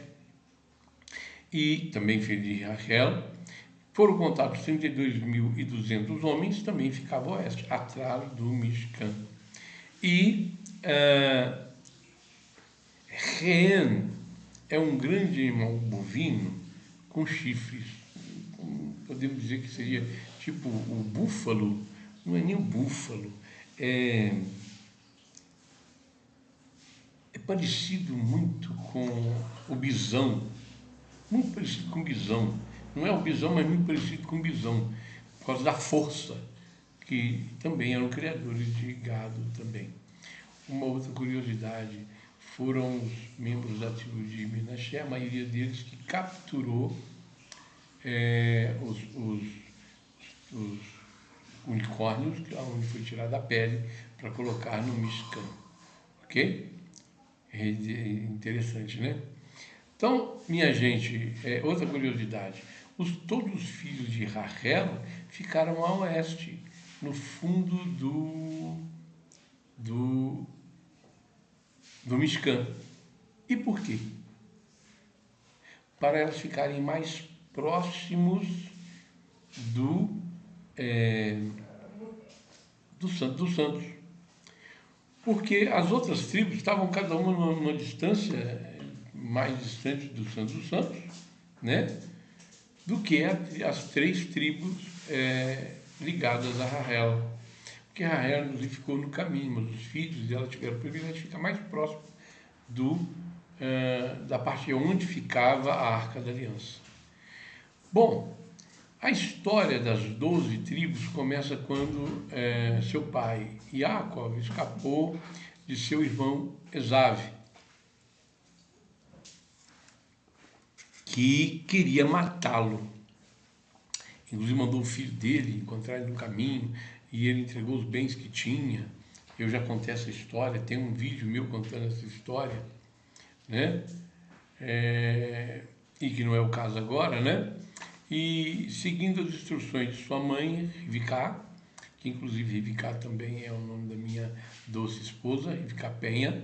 e também filho de Rachel. Foram contados 32.200 homens, também ficava a oeste, atrás do Mishkan. E Ren é um grande animal bovino com chifres. Podemos dizer que seria tipo o búfalo, não é nem o búfalo, é parecido muito com o bisão, muito parecido com o bisão. Não é o bisão, mas muito parecido com o bisão, por causa da força, que também eram criadores de gado também. Uma outra curiosidade foram os membros da tribo de Menashe, a maioria deles que capturou os unicórnios, onde foi tirada a pele para colocar no Mishkan. Ok? É interessante, né? Então, minha gente, outra curiosidade. Todos os filhos de Rachel ficaram a oeste, no fundo do Mishkan. E por quê? Para elas ficarem mais próximos dos santos. Porque as outras tribos estavam cada uma numa distância mais distante do Santo dos Santos, né? Do que as 3 tribos ligadas a Rachel. Porque Rachel, inclusive, ficou no caminho, mas os filhos dela tiveram o privilégio de ficar mais próximo da parte onde ficava a Arca da Aliança. Bom, a história das 12 tribos começa quando seu pai, Yaakov, escapou de seu irmão Esav, que queria matá-lo. Inclusive mandou o filho dele encontrar ele no caminho e ele entregou os bens que tinha. Eu já contei essa história, tem um vídeo meu contando essa história, né? E que não é o caso agora, né? E seguindo as instruções de sua mãe, Rivicá, que inclusive Rivicá também é o nome da minha doce esposa, Rivicá Penha,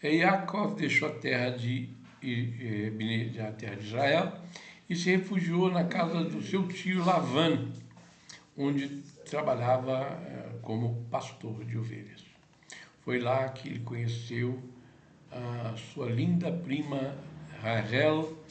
Yaakov deixou a terra de Israel e se refugiou na casa do seu tio Lavan, onde trabalhava como pastor de ovelhas. Foi lá que ele conheceu a sua linda prima Rachel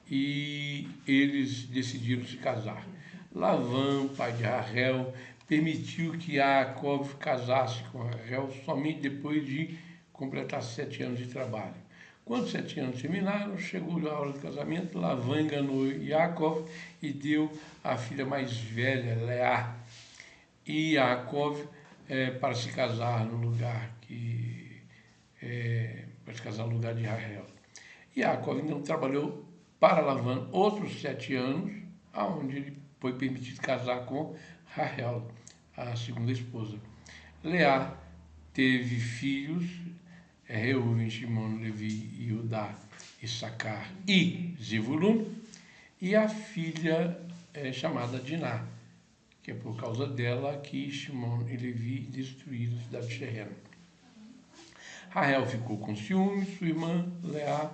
e eles decidiram se casar. Lavan, pai de Rachel, permitiu que Yaakov casasse com Rachel somente depois de completar 7 anos de trabalho. Quando 7 anos terminaram, chegou a hora do casamento, Lavan enganou Yaakov e deu a filha mais velha, Leá, e Yaakov para se casar no lugar de Rachel. Yaakov então trabalhou para Lavan outros 7 anos, aonde ele foi permitido casar com Rachel, a segunda esposa. Leá teve filhos, Reuven, Shimon, Levi, Judá, Issacar e Zebulun, e a filha chamada Diná, que é por causa dela que Shimon e Levi destruíram a cidade de Shehem. Rachel ficou com ciúmes, sua irmã Leá,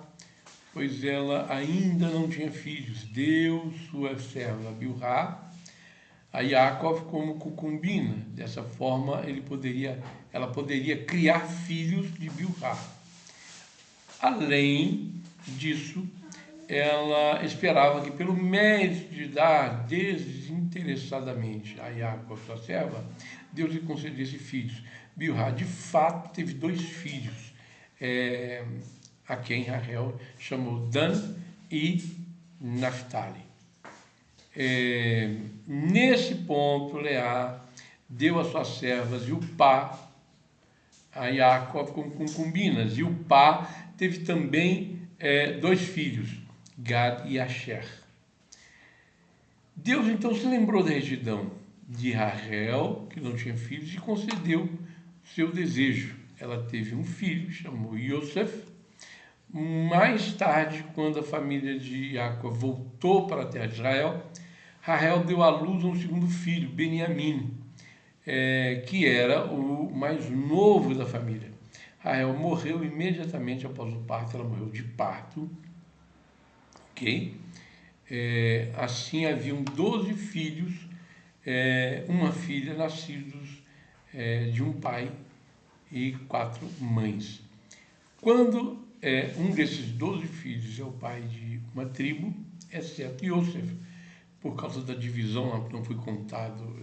pois ela ainda não tinha filhos. Deu sua serva Bilhá a Yaakov como concubina. Dessa forma, ela poderia criar filhos de Bilhá. Além disso, ela esperava que, pelo mérito de dar desinteressadamente a Yaakov, sua serva, Deus lhe concedesse filhos. Bilhá, de fato, teve 2 filhos, a quem Rachel chamou Dan e Naphtali. Nesse ponto, Leá deu às suas servas Zilpá a Yaakov como concubinas. Zilpá teve também 2 filhos, Gad e Asher. Deus então se lembrou da retidão de Rachel, que não tinha filhos, e concedeu seu desejo. Ela teve um filho, chamou Yosef. Mais tarde, quando a família de Yaakov voltou para a terra de Israel, Rachel deu à luz a um segundo filho, Beniamim, que era o mais novo da família. Rachel morreu imediatamente após o parto, ela morreu de parto, ok? Assim haviam 12 filhos, uma filha, nascidos de um pai e 4 mães. Quando um desses 12 filhos é o pai de uma tribo, exceto Yosef, por causa da divisão, não foi contado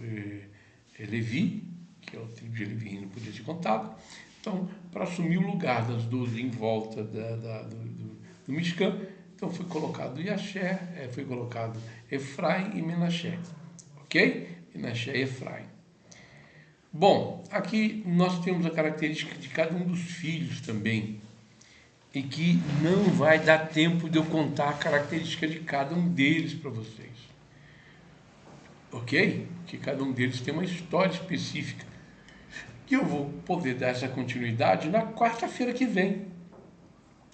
Levi, que é o tribo de Levi, não podia ser contado. Então, para assumir o lugar das 12 em volta do Mishkan, então foi colocado Yasher, foi colocado Efraim e Menaché, ok? Menaché e Efraim. Bom, aqui nós temos a característica de cada um dos filhos também, e que não vai dar tempo de eu contar a característica de cada um deles para vocês. ok? Que cada um deles tem uma história específica. E eu vou poder dar essa continuidade na quarta-feira que vem,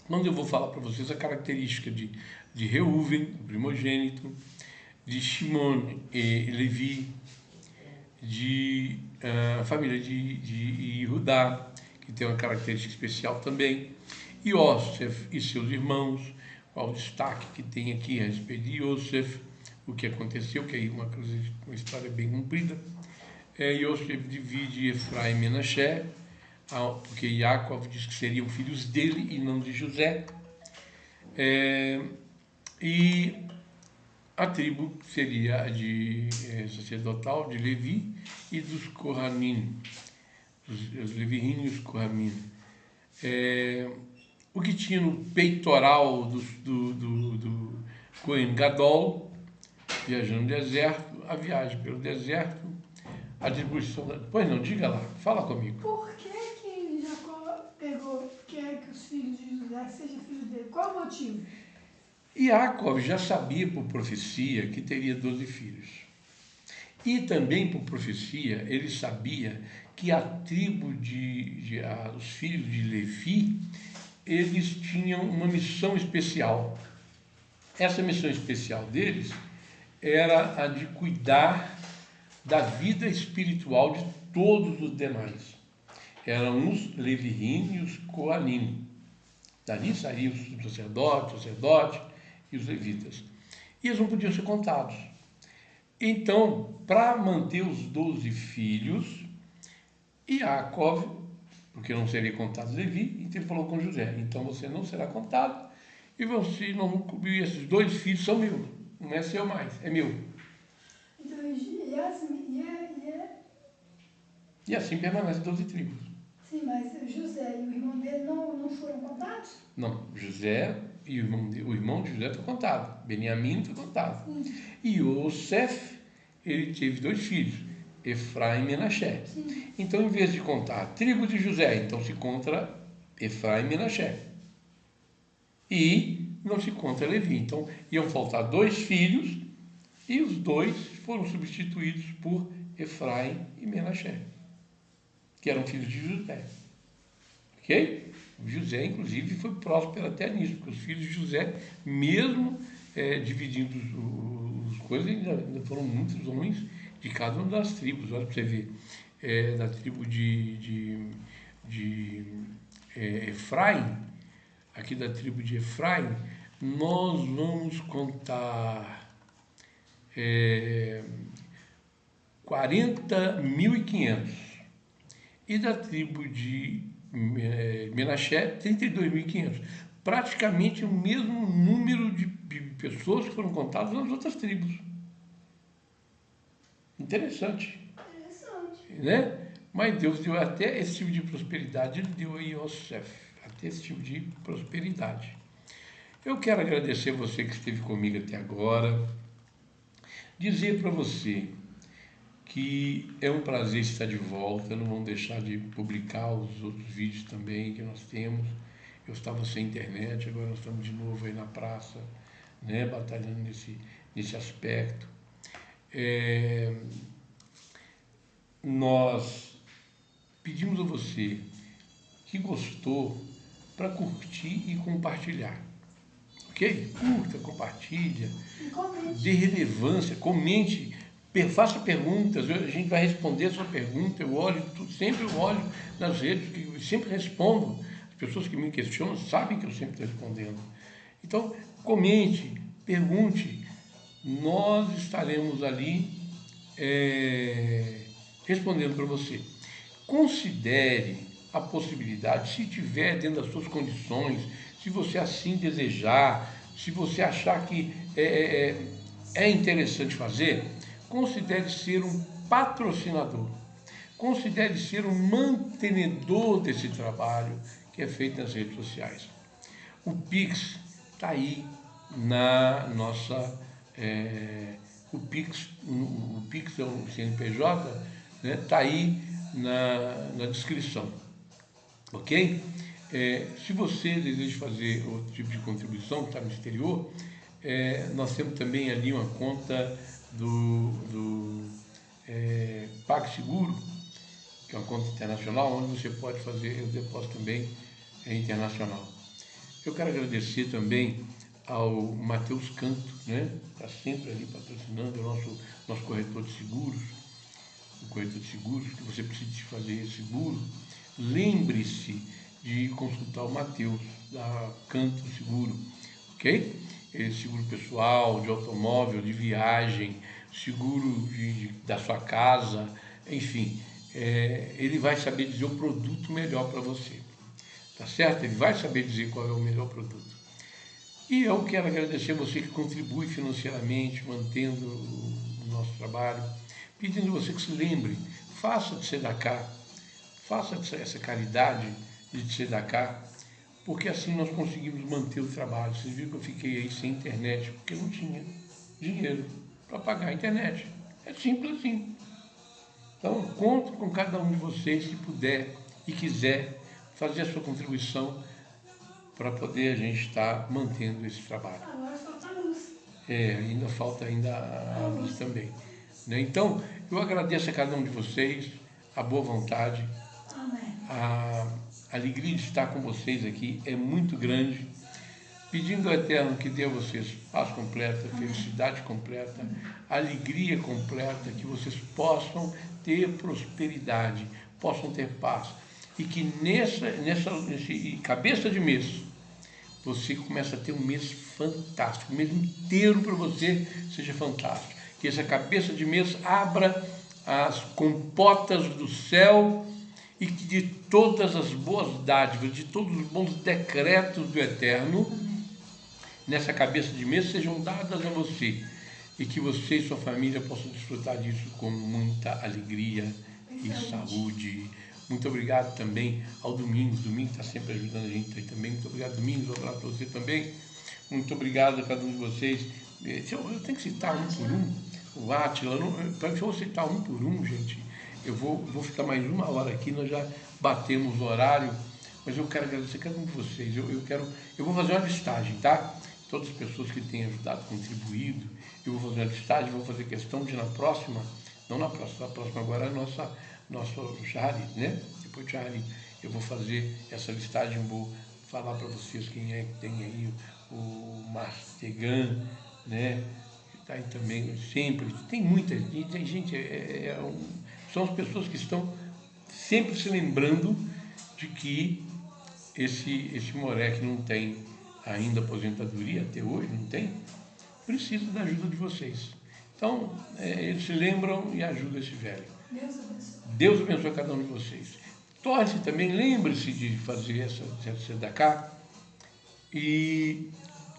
onde eu vou falar para vocês a característica de Reuven, o primogênito, de Shimon e Levi, de família de Judá, que tem uma característica especial também, Yosef e seus irmãos, qual o destaque que tem aqui a respeito de Yosef, o que aconteceu, que é uma história bem comprida. Yosef divide Efraim e Menaché, porque Yaakov diz que seriam filhos dele e não de José. E a tribo seria a de sacerdotal de Levi e dos Kohanim, os Leviim e os Kohanim. O que tinha no peitoral do Cohen Gadol, viajando no deserto, a viagem pelo deserto, a distribuição da... Pois não, diga lá, fala comigo. Por que Jacó quer que os filhos de José sejam filhos dele? Qual o motivo? Yaakov já sabia por profecia que teria 12 filhos. E também por profecia ele sabia que a tribo os filhos de Levi, eles tinham uma missão especial. Essa missão especial deles era a de cuidar da vida espiritual de todos os demais. Eram os Leviim e os Koanim. Dali saíam os sacerdotes e os levitas. E eles não podiam ser contados. Então, para manter os 12 filhos, Yaakov, porque não seria contado Levi, então ele falou com José: então você não será contado e você não cobrir, esses 2 filhos são meus, não é seu mais, é meu. Então, E assim permanece 12 tribos. sim, mas José e o irmão dele não foram contados? Não, José e o irmão de José está contado, Beniamim está contado. Sim. E Yosef, ele teve 2 filhos, Efraim e Menaché. Sim. Então, em vez de contar a tribo de José, então se conta Efraim e Menaché. E não se conta Levi. Então, iam faltar 2 filhos e os 2 foram substituídos por Efraim e Menaché, que eram filhos de José. Ok? José, inclusive, foi próspero até nisso, porque os filhos de José, mesmo dividindo as coisas, ainda foram muitos homens de cada uma das tribos. Olha para você ver, da tribo de Efraim, aqui da tribo de Efraim, nós vamos contar 40.500. E da tribo de Menaché, 32.500. Praticamente o mesmo número de pessoas que foram contadas nas outras tribos. Interessante. Né? Mas Deus deu até esse tipo de prosperidade, Ele deu a Yosef, até esse tipo de prosperidade. Eu quero agradecer você que esteve comigo até agora, dizer para você que é um prazer estar de volta, não vamos deixar de publicar os outros vídeos também que nós temos. Eu estava sem internet, agora nós estamos de novo aí na praça, né, batalhando nesse aspecto. Nós pedimos a você que gostou para curtir e compartilhar. Ok? Curta, compartilha, dê relevância, comente, faça perguntas, a gente vai responder a sua pergunta, sempre eu olho nas redes, sempre respondo. As pessoas que me questionam sabem que eu sempre estou respondendo. Então, comente, pergunte, nós estaremos ali respondendo para você. Considere a possibilidade, se tiver dentro das suas condições, se você assim desejar, se você achar que é interessante fazer, considere ser um patrocinador, considere ser um mantenedor desse trabalho que é feito nas redes sociais. O Pix está aí na nossa... o Pix é o CNPJ, né, está aí na descrição, ok? Se você deseja fazer outro tipo de contribuição que está no exterior, nós temos também ali uma conta do PagSeguro, que é uma conta internacional, onde você pode fazer o depósito também internacional. Eu quero agradecer também ao Matheus Canto, né? Está sempre ali patrocinando, o nosso corretor de seguros, o corretor de seguros, que você precisa fazer seguro. Lembre-se de consultar o Matheus, da Canto Seguro, ok? Seguro pessoal, de automóvel, de viagem, seguro da sua casa, enfim, ele vai saber dizer o produto melhor para você, tá certo? Ele vai saber dizer qual é o melhor produto. E eu quero agradecer a você que contribui financeiramente, mantendo o nosso trabalho, pedindo a você que se lembre, faça de Sedacá, faça essa caridade de Sedacá, porque assim nós conseguimos manter o trabalho. Vocês viram que eu fiquei aí sem internet, porque não tinha dinheiro para pagar a internet. É simples assim. Então, eu conto com cada um de vocês, se puder e quiser, fazer a sua contribuição para poder a gente estar mantendo esse trabalho. Agora falta a luz. Ainda falta a luz também. Né? Então, eu agradeço a cada um de vocês, a boa vontade, Amém. a alegria de estar com vocês aqui é muito grande, pedindo ao Eterno que dê a vocês paz completa, felicidade completa, alegria completa, que vocês possam ter prosperidade, possam ter paz, e que nesse cabeça de mês, você começa a ter um mês fantástico, o mês inteiro para você seja fantástico, que essa cabeça de mês abra as compotas do céu e que de todas as boas dádivas, de todos os bons decretos do Eterno, nessa cabeça de mês sejam dadas a você, e que você e sua família possam desfrutar disso com muita alegria e saúde. Muito obrigado também ao Domingos. Domingos está sempre ajudando a gente aí também. Muito obrigado, Domingos. Um abraço para você também. Muito obrigado a cada um de vocês. Eu tenho que citar um por um. O Átila, se eu citar um por um, gente, eu vou ficar mais uma hora aqui, nós já batemos o horário, mas eu quero agradecer a cada um de vocês. Eu vou fazer uma listagem, tá? Todas as pessoas que têm ajudado, contribuído, eu vou fazer uma listagem, vou fazer questão de na próxima agora é nosso Shaharit, né? Depois do Shaharit, eu vou fazer essa listagem, vou falar para vocês quem é que tem aí o Mastegan, né? Está aí também, sempre, tem muita gente, são as pessoas que estão sempre se lembrando de que esse moleque não tem ainda aposentadoria, até hoje não tem, precisa da ajuda de vocês. Então, eles se lembram e ajudam esse velho. Deus abençoe. Deus abençoe cada um de vocês. Torne-se também, lembre-se de fazer essa Sedacá e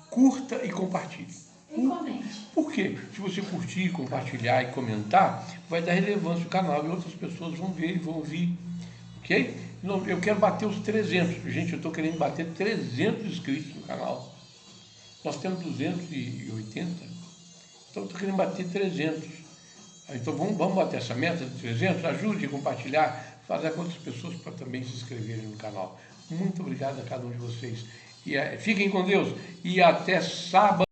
curta e compartilhe. E comente. Por quê? Se você curtir, compartilhar e comentar, vai dar relevância ao canal e outras pessoas vão ver e vão ouvir. Ok? Eu quero bater os 300. Gente, eu estou querendo bater 300 inscritos no canal. Nós temos 280. Então, eu estou querendo bater 300. Então, vamos bater essa meta de 300? Ajude a compartilhar, fazer com outras pessoas para também se inscreverem no canal. Muito obrigado a cada um de vocês. E fiquem com Deus. E até sábado.